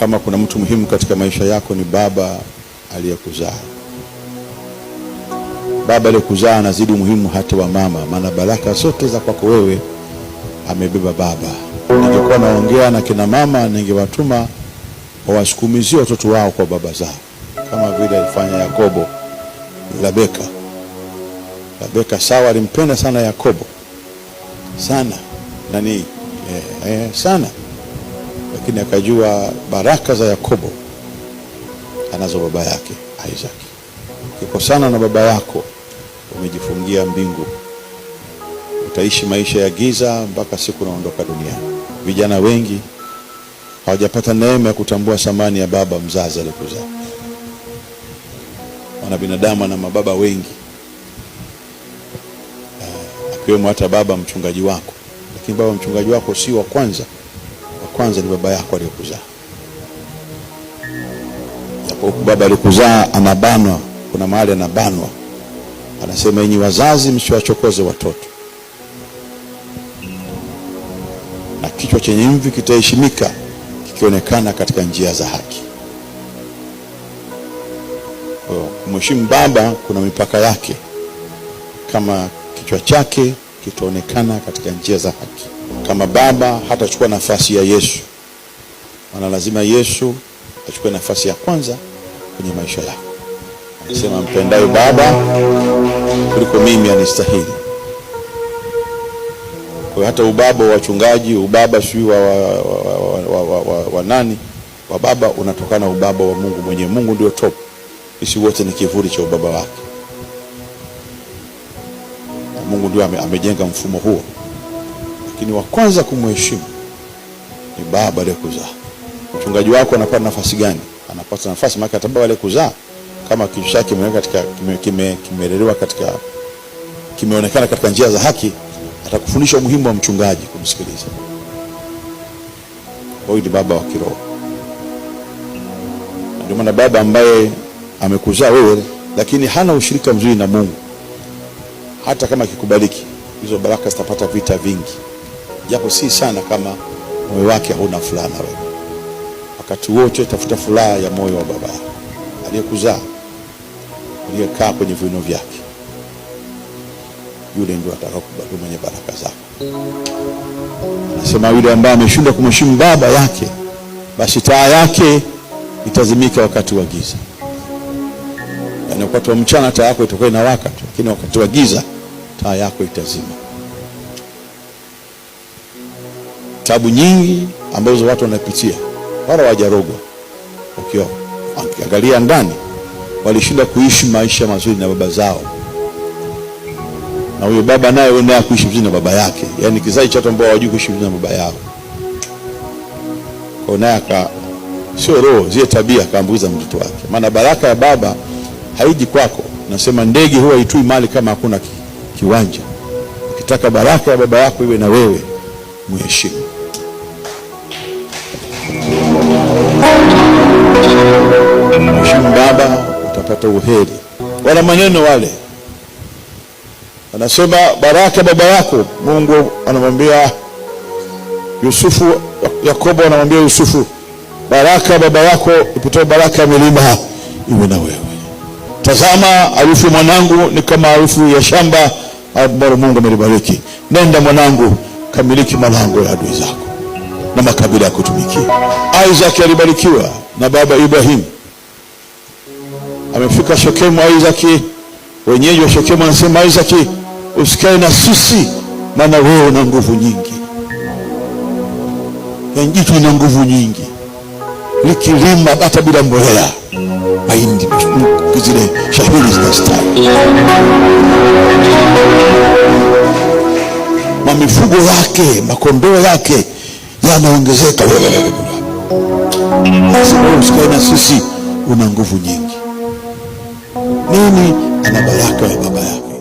kama kuna mtu muhimu katika maisha yako ni baba aliyekuzaa. Baba aliyekuzaa anazidi muhimu hata wa mama, maana baraka zote za kwako wewe amebeba baba. Ningekuwa naongea na kina mama, ningewatuma wawasukumizie watoto wao kwa baba zao, kama vile alifanya Yakobo. Rebeka sawa, alimpenda sana Yakobo sana sana, lakini akajua baraka za Yakobo anazo baba yake Isaac. Ukikosana na baba yako umejifungia mbingu, utaishi maisha ya giza mpaka siku unaondoka duniani. Vijana wengi hawajapata neema ya kutambua thamani ya baba mzazi aliyekuzaa. Wana binadamu na mababa wengi, akiwemo hata baba mchungaji wako, lakini baba mchungaji wako si wa kwanza. Wa kwanza ni baba yako aliyekuzaa. Japo baba aliyekuzaa anabanwa, kuna mahali anabanwa, anasema enyi wazazi msiwachokoze watoto, na kichwa chenye mvi kitaheshimika kikionekana katika njia za haki. Kumheshimu baba kuna mipaka yake, kama kichwa chake kitaonekana katika njia za haki. Kama baba hatachukua nafasi ya Yesu, maana lazima Yesu achukue nafasi ya kwanza kwenye maisha yako. Anasema mpendaye baba kuliko mimi anistahili. Kwa hata ubaba wa wachungaji, ubaba sio wa nani, wa baba unatokana ubaba wa Mungu mwenyewe. Mungu ndio top. Sisi wote ni kivuli cha ubaba wake. Mungu ndio amejenga mfumo huo. Lakini wa kwanza kumheshimu ni baba aliyekuzaa. Mchungaji wako anapata nafasi gani? Anapata nafasi maana hata baba aliyekuzaa, kama kichwa chake kimeweka katika kimelelewa katika kimeonekana katika njia za haki, atakufundisha umuhimu wa mchungaji kumsikiliza. Huyu ni baba wa kiroho. Ndio maana baba ambaye amekuzaa wewe lakini hana ushirika mzuri na Mungu, hata kama akikubariki, hizo baraka zitapata vita vingi, japo si sana kama moyo wake hauna furaha na wewe. Wakati wote tafuta furaha ya moyo wa baba aliyekuzaa, aliyekaa kwenye viuno vyake. Yule ndio atakayokubariki mwenye baraka zako. Anasema yule ambaye ameshindwa kumheshimu baba yake, basi taa yake itazimika wakati wa giza. Yaani wakati wa mchana taa yako itakuwa inawaka tu, lakini wakati wa giza taa yako itazima. Tabu nyingi ambazo watu wanapitia wala hawajarogwa. Ukiangalia ndani, walishinda kuishi maisha mazuri na baba zao, na huyo baba naye wenda kuishi vizuri na baba yake. Yaani kizazi cha watu ambao hawajui kuishi vizuri na baba yao. Kwa naye sio roho zile tabia akaambukiza mtoto wake. Maana baraka ya baba haiji kwako. Nasema ndege huwa haitui mali kama hakuna kiwanja. Ukitaka baraka ya baba yako iwe na wewe, mheshimu. Mheshimu baba, utapata uheri. Wala maneno wale anasema baraka baba yako. Mungu anamwambia Yusufu, Yakobo anamwambia Yusufu, baraka baba yako ipitoe baraka ya milima iwe na wewe. Tazama harufu mwanangu ni kama harufu ya shamba ambalo Mungu amelibariki. Nenda mwanangu, kamiliki malango ya adui zako na makabila ya kutumikia. Isaac alibarikiwa na baba Ibrahim. Amefika Shekemu. Isaac, wenyeji wa Shekemu anasema, Isaac usikae na sisi maana wewe una nguvu nyingi. Jitu ina nguvu nyingi, likilima hata bila mbolea mahindi zile shahiri zinastawi. Mifugo yake, makondoo yake yanaongezeka. Usikae na sisi, una nguvu nyingi. Nini? Ana baraka ya baba yake.